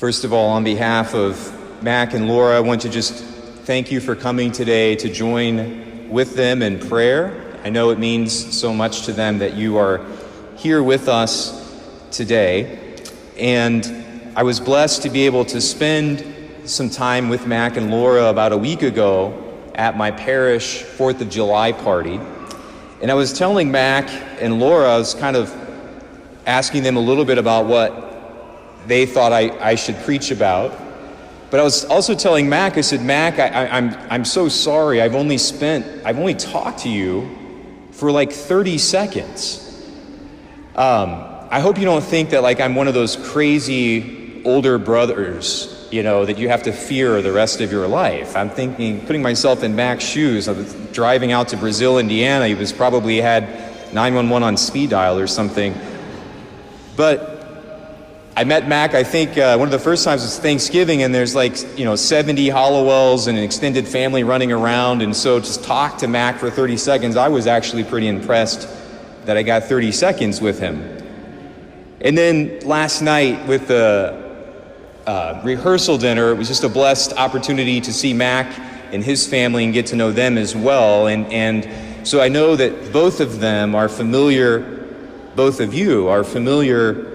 First of all, on behalf of Mac and Laura, I want to just thank you for coming today to join with them in prayer. I know it means so much to them that you are here with us today. And I was blessed to be able to spend some time with Mac and Laura about a week ago at my parish 4th of July party. And I was telling Mac and Laura, I was kind of asking them a little bit about what they thought I should preach about. But I was also telling Mac, I said, Mac, I'm so sorry. I've only talked to you for like 30 seconds. I hope you don't think that like I'm one of those crazy older brothers, that you have to fear the rest of your life. I'm putting myself in Mac's shoes. I was driving out to Brazil, Indiana. He was probably had 911 on speed dial or something. But I met Mac, I think one of the first times was Thanksgiving, and there's 70 Hollowells and an extended family running around, and so just talk to Mac for 30 seconds. I was actually pretty impressed that I got 30 seconds with him. And then last night with the rehearsal dinner, it was just a blessed opportunity to see Mac and his family and get to know them as well. And so I know that both of you are familiar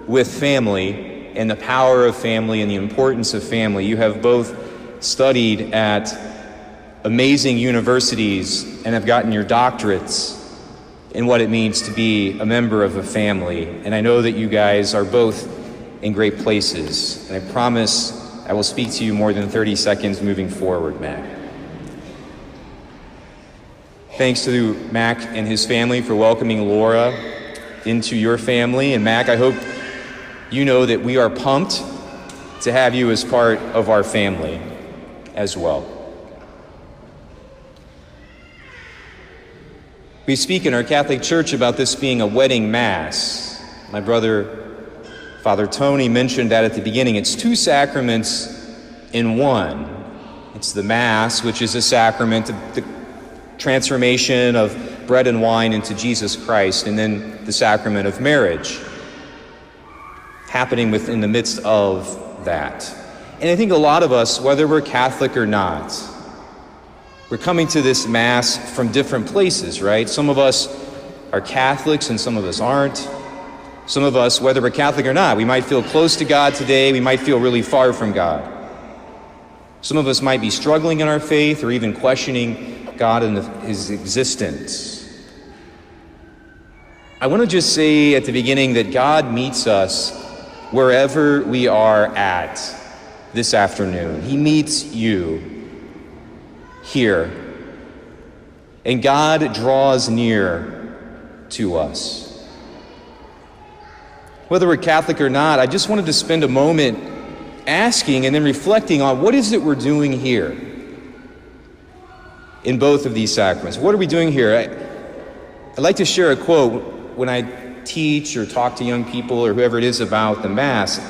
with family and the power of family and the importance of family. You have both studied at amazing universities and have gotten your doctorates in what it means to be a member of a family. And I know that you guys are both in great places. And I promise I will speak to you more than 30 seconds moving forward, Mac. Thanks to Mac and his family for welcoming Laura into your family. And Mac, I hope you know that we are pumped to have you as part of our family as well. We speak in our Catholic Church about this being a wedding mass. My brother, Father Tony, mentioned that at the beginning. It's two sacraments in one. It's the Mass, which is a sacrament of the transformation of bread and wine into Jesus Christ, and then the sacrament of marriage, happening within the midst of that. And I think a lot of us, whether we're Catholic or not, we're coming to this Mass from different places, right? Some of us are Catholics and some of us aren't. Some of us, whether we're Catholic or not, we might feel close to God today, we might feel really far from God. Some of us might be struggling in our faith or even questioning God and his existence. I want to just say at the beginning that God meets us wherever we are at this afternoon. He meets you here. And God draws near to us. Whether we're Catholic or not, I just wanted to spend a moment asking and then reflecting on what is it we're doing here in both of these sacraments. What are we doing here? I'd like to share a quote when I teach or talk to young people or whoever it is about the Mass.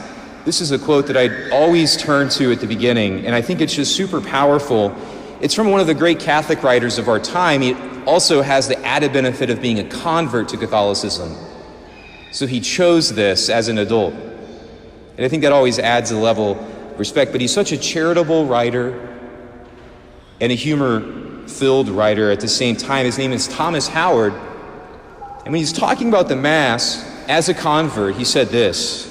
This is a quote that I always turn to at the beginning, and I think it's just super powerful. It's from one of the great Catholic writers of our time. He also has the added benefit of being a convert to Catholicism. So he chose this as an adult. And I think that always adds a level of respect. But he's such a charitable writer and a humor-filled writer at the same time. His name is Thomas Howard. And when he's talking about the Mass as a convert, he said this: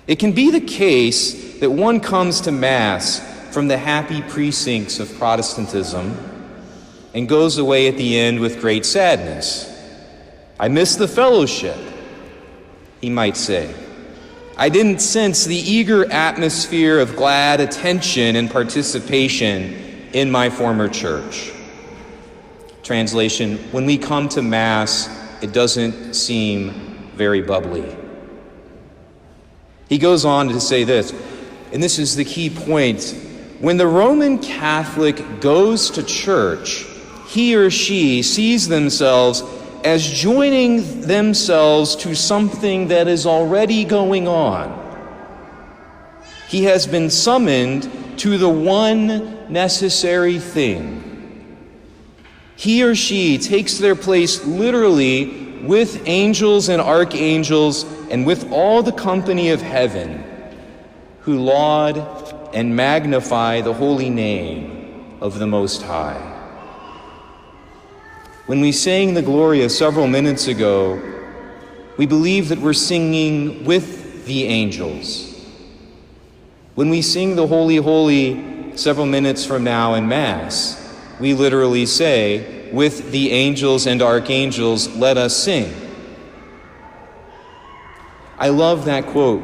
"It can be the case that one comes to Mass from the happy precincts of Protestantism and goes away at the end with great sadness. I miss the fellowship, he might say. I didn't sense the eager atmosphere of glad attention and participation in my former church." Translation: when we come to Mass, it doesn't seem very bubbly. He goes on to say this, and this is the key point: when the Roman Catholic goes to church, he or she sees themselves as joining themselves to something that is already going on. He has been summoned to the one necessary thing. He or she takes their place literally with angels and archangels and with all the company of heaven, who laud and magnify the holy name of the Most High. When we sang the Gloria several minutes ago, we believe that we're singing with the angels. When we sing the Holy, Holy several minutes from now in Mass, we literally say, with the angels and archangels, let us sing. I love that quote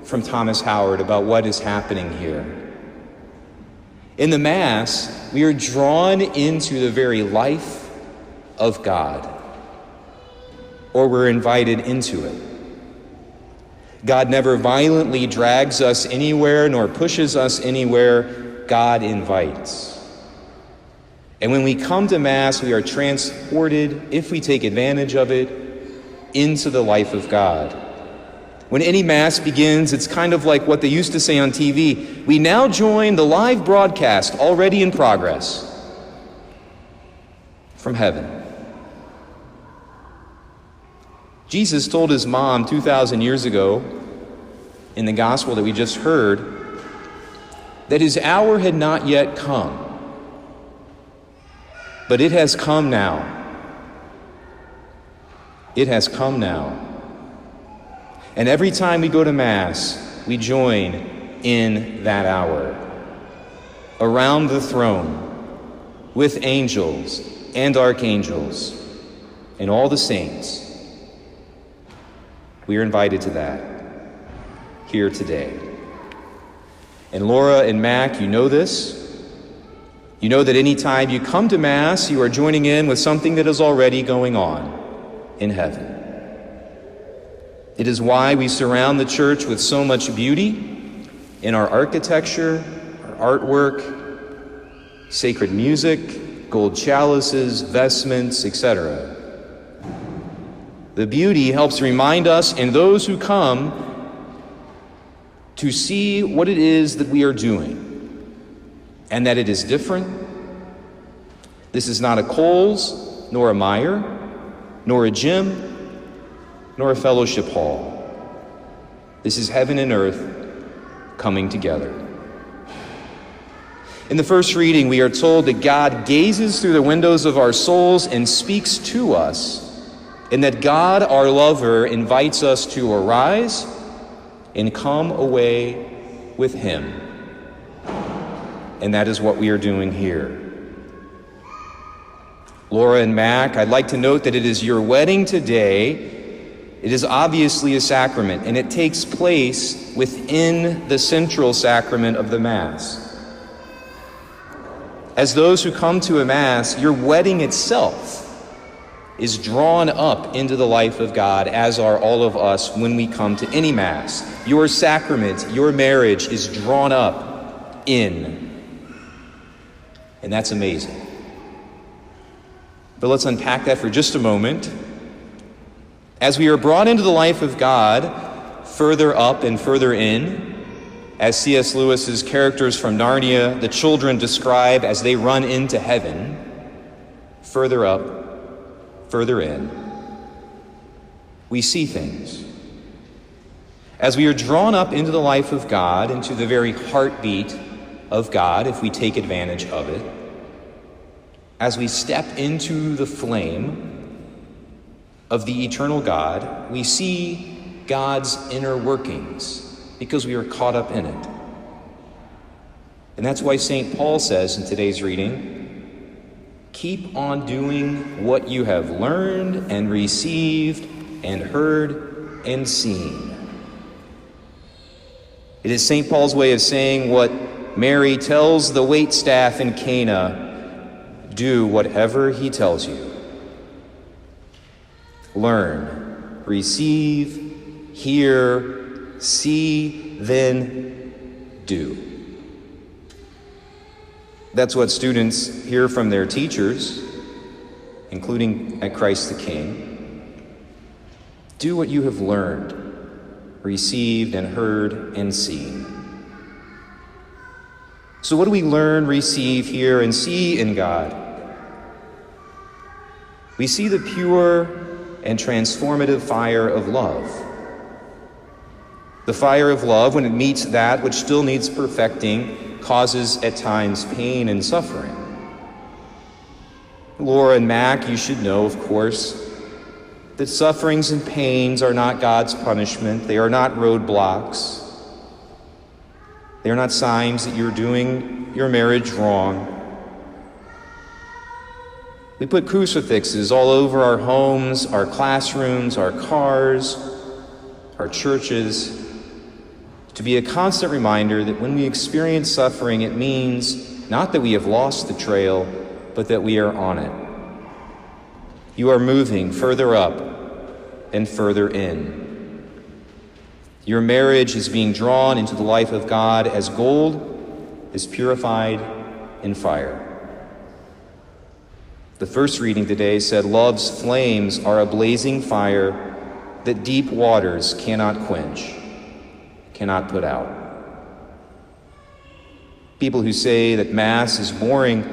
from Thomas Howard about what is happening here. In the Mass, we are drawn into the very life of God, or we're invited into it. God never violently drags us anywhere nor pushes us anywhere. God invites. And when we come to Mass, we are transported, if we take advantage of it, into the life of God. When any Mass begins, it's kind of like what they used to say on TV. We now join the live broadcast already in progress from heaven. Jesus told his mom 2,000 years ago in the gospel that we just heard that his hour had not yet come, but it has come now. It has come now. And every time we go to Mass, we join in that hour, around the throne, with angels and archangels and all the saints. We are invited to that here today. And Laura and Mac, you know this. You know that any time you come to Mass, you are joining in with something that is already going on in heaven. It is why we surround the church with so much beauty in our architecture, our artwork, sacred music, gold chalices, vestments, etc. The beauty helps remind us and those who come to see what it is that we are doing, and that it is different. This is not a Kohl's, nor a Meijer, nor a gym, nor a fellowship hall. This is heaven and earth coming together. In the first reading, we are told that God gazes through the windows of our souls and speaks to us, and that God, our lover, invites us to arise and come away with him. And that is what we are doing here. Laura and Mac, I'd like to note that it is your wedding today. It is obviously a sacrament, and it takes place within the central sacrament of the Mass. As those who come to a Mass, your wedding itself is drawn up into the life of God, as are all of us when we come to any Mass. Your sacrament, your marriage is drawn up in. And that's amazing. But let's unpack that for just a moment. As we are brought into the life of God, further up and further in, as C.S. Lewis's characters from Narnia, the children describe as they run into heaven, further up, further in, we see things. As we are drawn up into the life of God, into the very heartbeat of God, if we take advantage of it, as we step into the flame of the eternal God, we see God's inner workings because we are caught up in it. And that's why St. Paul says in today's reading, keep on doing what you have learned and received and heard and seen. It is St. Paul's way of saying what Mary tells the waitstaff in Cana, do whatever he tells you. Learn, receive, hear, see, then do. That's what students hear from their teachers, including at Christ the King. Do what you have learned, received, and heard, and seen. So what do we learn, receive, hear, and see in God? We see the pure and transformative fire of love. The fire of love, when it meets that which still needs perfecting, causes at times pain and suffering. Laura and Mac, you should know, of course, that sufferings and pains are not God's punishment. They are not roadblocks. They are not signs that you're doing your marriage wrong. We put crucifixes all over our homes, our classrooms, our cars, our churches, to be a constant reminder that when we experience suffering, it means not that we have lost the trail, but that we are on it. You are moving further up and further in. Your marriage is being drawn into the life of God as gold is purified in fire. The first reading today said, "Love's flames are a blazing fire that deep waters cannot quench, cannot put out." People who say that Mass is boring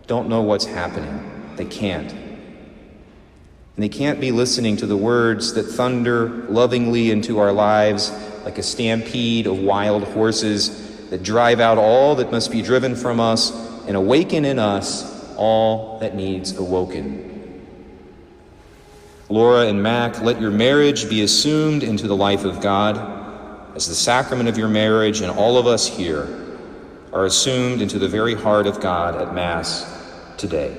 don't know what's happening. They can't. And they can't be listening to the words that thunder lovingly into our lives like a stampede of wild horses that drive out all that must be driven from us and awaken in us all that needs awoken. Laura and Mac, let your marriage be assumed into the life of God as the sacrament of your marriage, and all of us here are assumed into the very heart of God at Mass today.